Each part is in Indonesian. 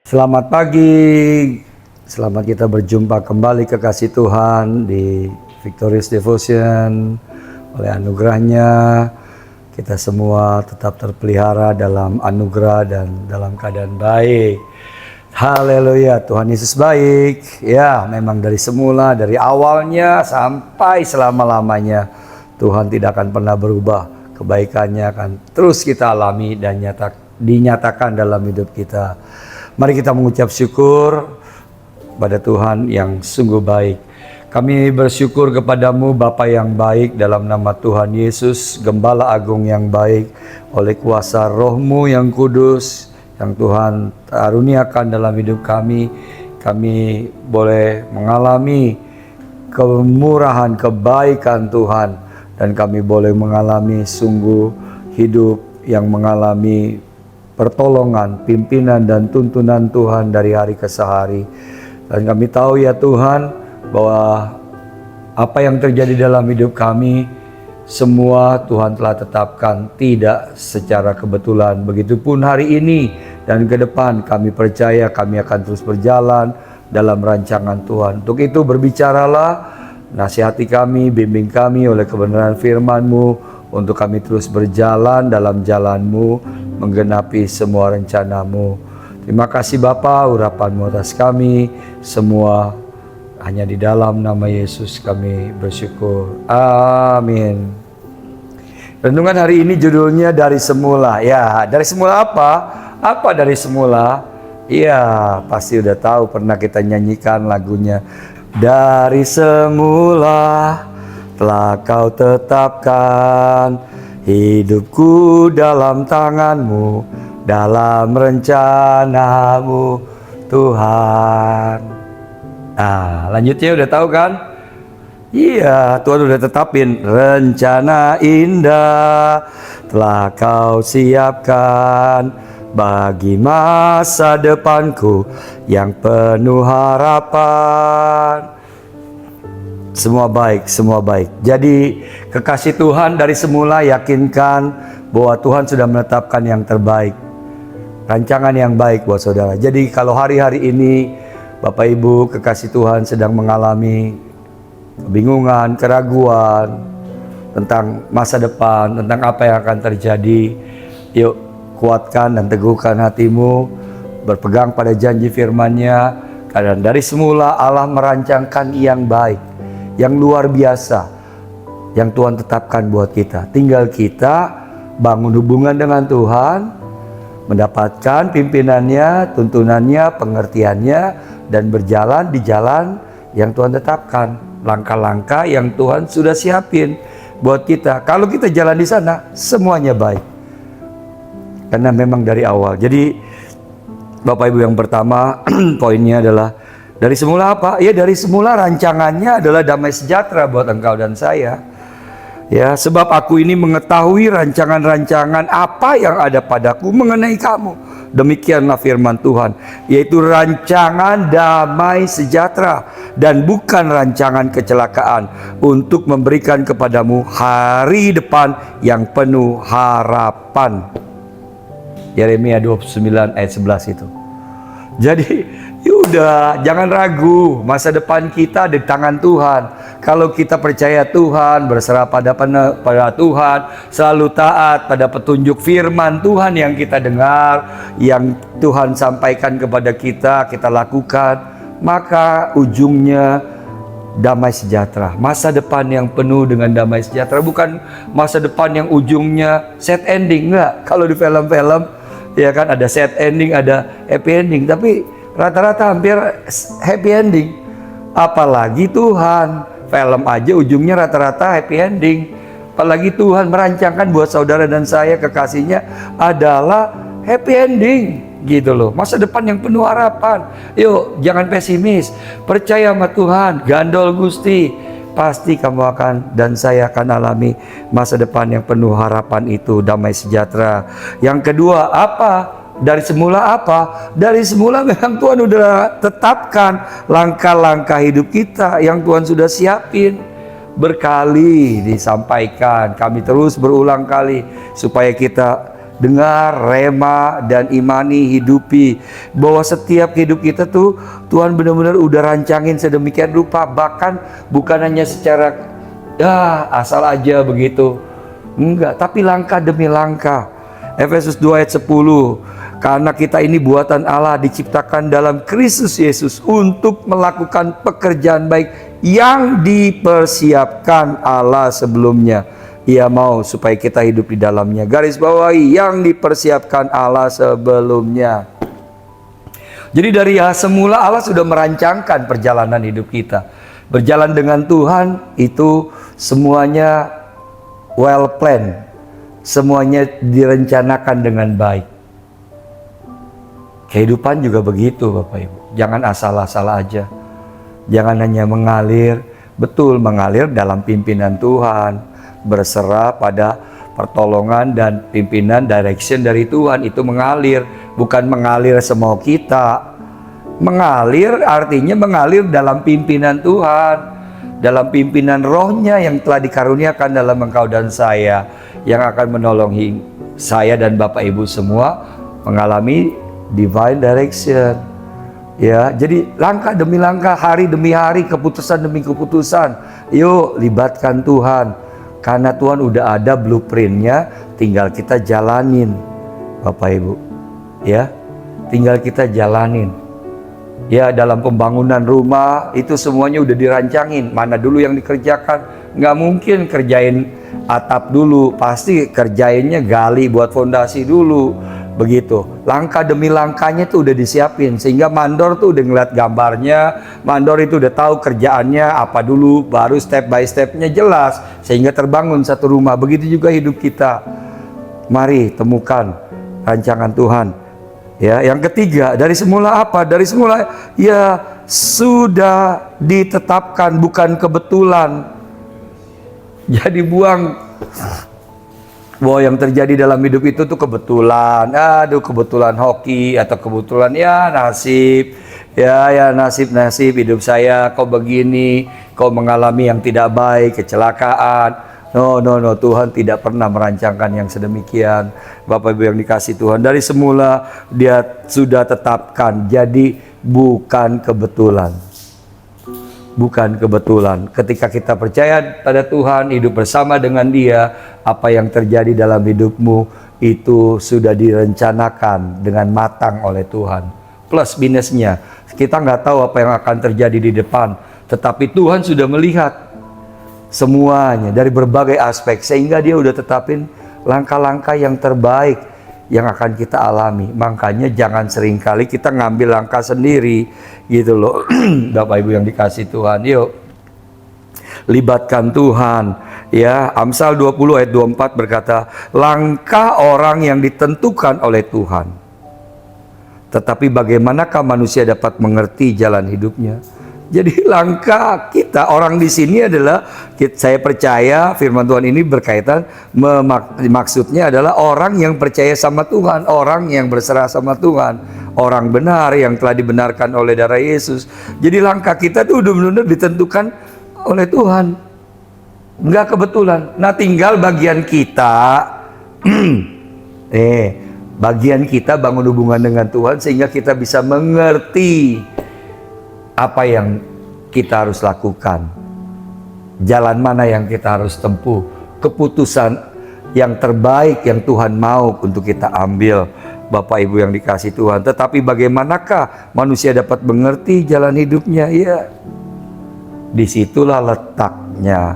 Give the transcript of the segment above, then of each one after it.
Selamat pagi, selamat kita berjumpa kembali kekasih Tuhan di Victorious Devotion. Oleh anugerahnya kita semua tetap terpelihara dalam anugerah dan dalam keadaan baik. Haleluya, Tuhan Yesus baik. Ya, memang dari semula, dari awalnya sampai selama-lamanya Tuhan tidak akan pernah berubah. Kebaikannya akan terus kita alami dan dinyatakan dalam hidup kita. Mari kita mengucap syukur pada Tuhan yang sungguh baik. Kami bersyukur kepadamu Bapa yang baik, dalam nama Tuhan Yesus, Gembala Agung yang baik, oleh kuasa Roh-Mu yang kudus, yang Tuhan karuniakan dalam hidup kami. Kami boleh mengalami kemurahan, kebaikan Tuhan, dan kami boleh mengalami sungguh hidup yang mengalami pertolongan, pimpinan dan tuntunan Tuhan dari hari ke hari. Dan kami tahu ya Tuhan, bahwa apa yang terjadi dalam hidup kami semua Tuhan telah tetapkan, tidak secara kebetulan. Begitupun hari ini dan ke depan kami percaya kami akan terus berjalan dalam rancangan Tuhan. Untuk itu berbicaralah, nasihati kami, bimbing kami oleh kebenaran firman-Mu, untuk kami terus berjalan dalam jalan-Mu, menggenapi semua rencana-Mu. Terima kasih Bapa, urapan-Mu atas kami semua, hanya di dalam nama Yesus kami bersyukur. Amin. Renungan hari ini judulnya Dari Semula. Ya, dari semula apa? Apa dari semula? Ya, pasti udah tahu, pernah kita nyanyikan lagunya. Dari semula telah Kau tetapkan hidupku dalam tangan-Mu, dalam rencana-Mu Tuhan. Nah, lanjutnya udah tahu kan? Iya, Tuhan udah tetapin. Rencana indah telah Kau siapkan bagi masa depanku yang penuh harapan. Semua baik, semua baik. Jadi kekasih Tuhan, dari semula yakinkan bahwa Tuhan sudah menetapkan yang terbaik, rancangan yang baik buat saudara. Jadi kalau hari-hari ini Bapak Ibu kekasih Tuhan sedang mengalami kebingungan, keraguan tentang masa depan, tentang apa yang akan terjadi, yuk kuatkan dan teguhkan hatimu, berpegang pada janji firman-Nya. Karena dari semula Allah merancangkan yang baik, yang luar biasa, yang Tuhan tetapkan buat kita. Tinggal kita bangun hubungan dengan Tuhan, mendapatkan pimpinannya, tuntunannya, pengertiannya, dan berjalan di jalan yang Tuhan tetapkan, langkah-langkah yang Tuhan sudah siapin buat kita. Kalau kita jalan di sana, semuanya baik, karena memang dari awal. Jadi Bapak Ibu, yang pertama poinnya adalah dari semula apa? Ya, dari semula rancangannya adalah damai sejahtera buat engkau dan saya. Ya, sebab aku ini mengetahui rancangan-rancangan apa yang ada padaku mengenai kamu. Demikianlah firman Tuhan, yaitu rancangan damai sejahtera dan bukan rancangan kecelakaan, untuk memberikan kepadamu hari depan yang penuh harapan. Yeremia 29 ayat 11 itu. Jadi yaudah, jangan ragu, masa depan kita di tangan Tuhan. Kalau kita percaya Tuhan, berserah pada Tuhan, selalu taat pada petunjuk firman Tuhan yang kita dengar, yang Tuhan sampaikan kepada kita, kita lakukan, maka ujungnya damai sejahtera. Masa depan yang penuh dengan damai sejahtera, bukan masa depan yang ujungnya sad ending. Enggak, kalau di film-film ya kan ada sad ending, ada happy ending, tapi rata-rata hampir happy ending. Apalagi Tuhan, film aja ujungnya rata-rata happy ending. Apalagi Tuhan merancangkan buat saudara dan saya kekasihnya adalah happy ending gitu loh. Masa depan yang penuh harapan. Yuk, jangan pesimis, percaya sama Tuhan, gandol Gusti, pasti kamu akan dan saya akan alami masa depan yang penuh harapan itu, damai sejahtera. Yang kedua apa? Dari semula apa? Dari semula memang Tuhan sudah tetapkan langkah-langkah hidup kita yang Tuhan sudah siapin. Berkali disampaikan, kami terus berulang kali supaya kita dengar, rema, dan imani, hidupi. Bahwa setiap hidup kita tuh Tuhan benar-benar udah rancangin sedemikian rupa. Bahkan bukan hanya secara asal aja begitu. Enggak, tapi langkah demi langkah. Efesus 2 ayat 10. Karena kita ini buatan Allah, diciptakan dalam Kristus Yesus untuk melakukan pekerjaan baik yang dipersiapkan Allah sebelumnya. Ia mau supaya kita hidup di dalamnya. Garis bawahi, yang dipersiapkan Allah sebelumnya. Jadi dari semula Allah sudah merancangkan perjalanan hidup kita. Berjalan dengan Tuhan itu semuanya well planned. Semuanya direncanakan dengan baik. Kehidupan juga begitu Bapak Ibu. Jangan asal-asal aja. Jangan hanya mengalir. Betul, mengalir dalam pimpinan Tuhan. Berserah pada pertolongan dan pimpinan direction dari Tuhan. Itu mengalir. Bukan mengalir semau kita. Mengalir artinya mengalir dalam pimpinan Tuhan. Dalam pimpinan rohnya yang telah dikaruniakan dalam engkau dan saya. Yang akan menolong saya dan Bapak Ibu semua mengalami divine direction. Ya, jadi langkah demi langkah, hari demi hari, keputusan demi keputusan. Yuk libatkan Tuhan. Karena Tuhan udah ada blueprintnya, tinggal kita jalanin, Bapak Ibu. Ya, tinggal kita jalanin. Ya, dalam pembangunan rumah itu semuanya udah dirancangin. Mana dulu yang dikerjakan? Nggak mungkin kerjain atap dulu, pasti kerjainnya gali buat fondasi dulu. Begitu, langkah demi langkahnya tuh udah disiapin. Sehingga mandor tuh udah ngeliat gambarnya, mandor itu udah tahu kerjaannya apa dulu, baru step by stepnya jelas. Sehingga terbangun satu rumah. Begitu juga hidup kita. Mari temukan rancangan Tuhan. Ya, yang ketiga, dari semula apa? Dari semula ya sudah ditetapkan, bukan kebetulan. Jadi buang bahwa yang terjadi dalam hidup itu tuh kebetulan. Aduh, kebetulan hoki atau kebetulan ya nasib. Ya nasib hidup saya kok begini, kok mengalami yang tidak baik, kecelakaan. No, Tuhan tidak pernah merancangkan yang sedemikian. Bapak Ibu yang dikasih Tuhan, dari semula Dia sudah tetapkan. Jadi bukan kebetulan. Bukan kebetulan. Ketika kita percaya pada Tuhan, hidup bersama dengan Dia, apa yang terjadi dalam hidupmu itu sudah direncanakan dengan matang oleh Tuhan. Plus minusnya, kita nggak tahu apa yang akan terjadi di depan, tetapi Tuhan sudah melihat semuanya dari berbagai aspek, sehingga Dia udah tetapin langkah-langkah yang terbaik yang akan kita alami. Makanya jangan seringkali kita ngambil langkah sendiri gitu loh. Bapak Ibu yang dikasih Tuhan, yuk libatkan Tuhan. Ya, Amsal 20 ayat 24 berkata, langkah orang yang ditentukan oleh Tuhan, tetapi bagaimanakah manusia dapat mengerti jalan hidupnya? Jadi langkah kita orang di sini adalah, saya percaya firman Tuhan ini berkaitan, maksudnya adalah orang yang percaya sama Tuhan, orang yang berserah sama Tuhan, orang benar yang telah dibenarkan oleh darah Yesus. Jadi langkah kita tuh udah benar-benar ditentukan oleh Tuhan, nggak kebetulan. Nah, tinggal bagian kita, bagian kita bangun hubungan dengan Tuhan sehingga kita bisa mengerti apa yang kita harus lakukan, jalan mana yang kita harus tempuh, keputusan yang terbaik yang Tuhan mau untuk kita ambil, Bapak Ibu yang dikasih Tuhan. Tetapi bagaimanakah manusia dapat mengerti jalan hidupnya? Ya, disitulah letaknya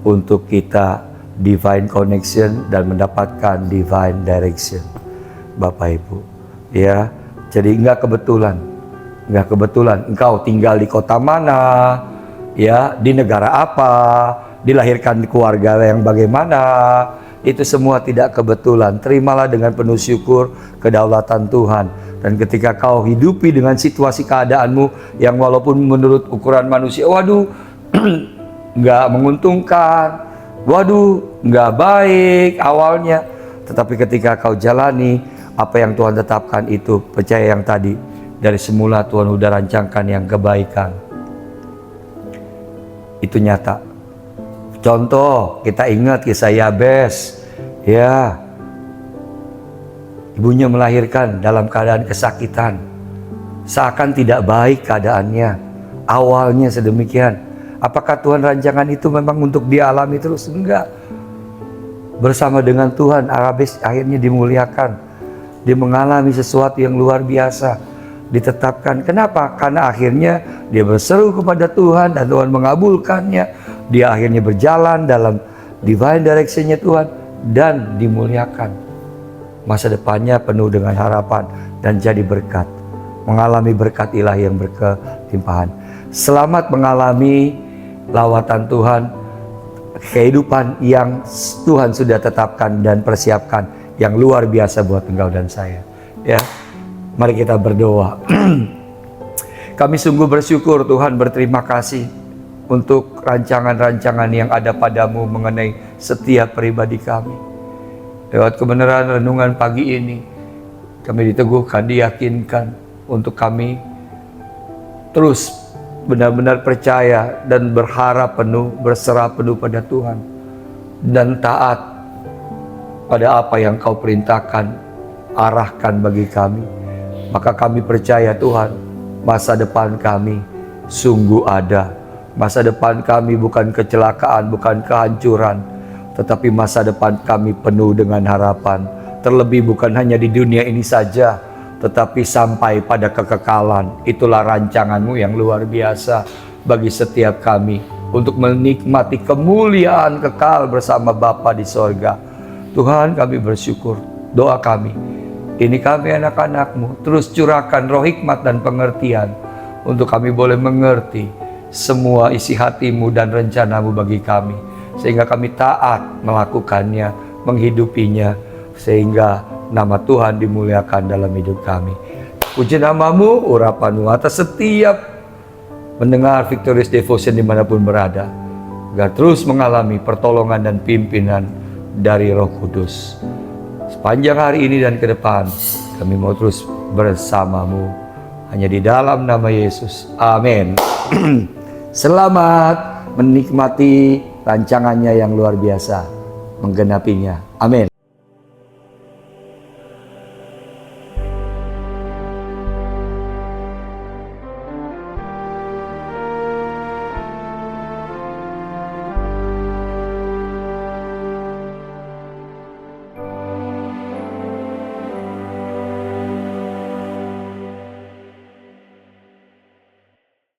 untuk kita divine connection dan mendapatkan divine direction, Bapak Ibu. Ya, jadi nggak kebetulan. Nggak kebetulan engkau tinggal di kota mana, ya, di negara apa, dilahirkan di keluarga yang bagaimana, itu semua tidak kebetulan. Terimalah dengan penuh syukur kedaulatan Tuhan. Dan ketika kau hidupi dengan situasi keadaanmu yang walaupun menurut ukuran manusia, waduh, nggak menguntungkan, waduh, nggak baik awalnya, tetapi ketika kau jalani apa yang Tuhan tetapkan itu, percaya yang tadi, dari semula Tuhan udah rancangkan yang kebaikan. Itu nyata. Contoh, kita ingat kisah Yabes. Ya, Ibunya melahirkan dalam keadaan kesakitan, seakan tidak baik keadaannya. Awalnya sedemikian. Apakah Tuhan rancangan itu memang untuk dia alami terus? Enggak. Bersama dengan Tuhan, Arabes akhirnya dimuliakan. Dia mengalami sesuatu yang luar biasa, ditetapkan. Kenapa? Karena akhirnya dia berseru kepada Tuhan dan Tuhan mengabulkannya. Dia akhirnya berjalan dalam divine direction-nya Tuhan dan dimuliakan. Masa depannya penuh dengan harapan dan jadi berkat. Mengalami berkat ilahi yang berkelimpahan. Selamat mengalami lawatan Tuhan, kehidupan yang Tuhan sudah tetapkan dan persiapkan yang luar biasa buat engkau dan saya. Ya, mari kita berdoa. Kami sungguh bersyukur Tuhan, berterima kasih untuk rancangan-rancangan yang ada padamu mengenai setiap pribadi kami. Lewat kebenaran renungan pagi ini, kami diteguhkan, diyakinkan untuk kami terus benar-benar percaya dan berharap penuh, berserah penuh pada Tuhan, dan taat pada apa yang Kau perintahkan, arahkan bagi kami. Maka kami percaya Tuhan, masa depan kami sungguh ada. Masa depan kami bukan kecelakaan, bukan kehancuran, tetapi masa depan kami penuh dengan harapan. Terlebih bukan hanya di dunia ini saja, tetapi sampai pada kekekalan. Itulah rancangan-Mu yang luar biasa bagi setiap kami, untuk menikmati kemuliaan kekal bersama Bapa di sorga. Tuhan, kami bersyukur. Doa kami, ini kami anak-anak-Mu, terus curahkan roh hikmat dan pengertian, untuk kami boleh mengerti semua isi hati-Mu dan rencana-Mu bagi kami, sehingga kami taat melakukannya, menghidupinya, sehingga nama Tuhan dimuliakan dalam hidup kami. Puji nama-Mu, urapan-Mu atas setiap mendengar Victorious Devotion dimanapun berada, agar terus mengalami pertolongan dan pimpinan dari Roh Kudus. Sepanjang hari ini dan ke depan, kami mau terus bersama-Mu, hanya di dalam nama Yesus. Amin. Selamat menikmati rancangannya yang luar biasa, menggenapinya. Amin.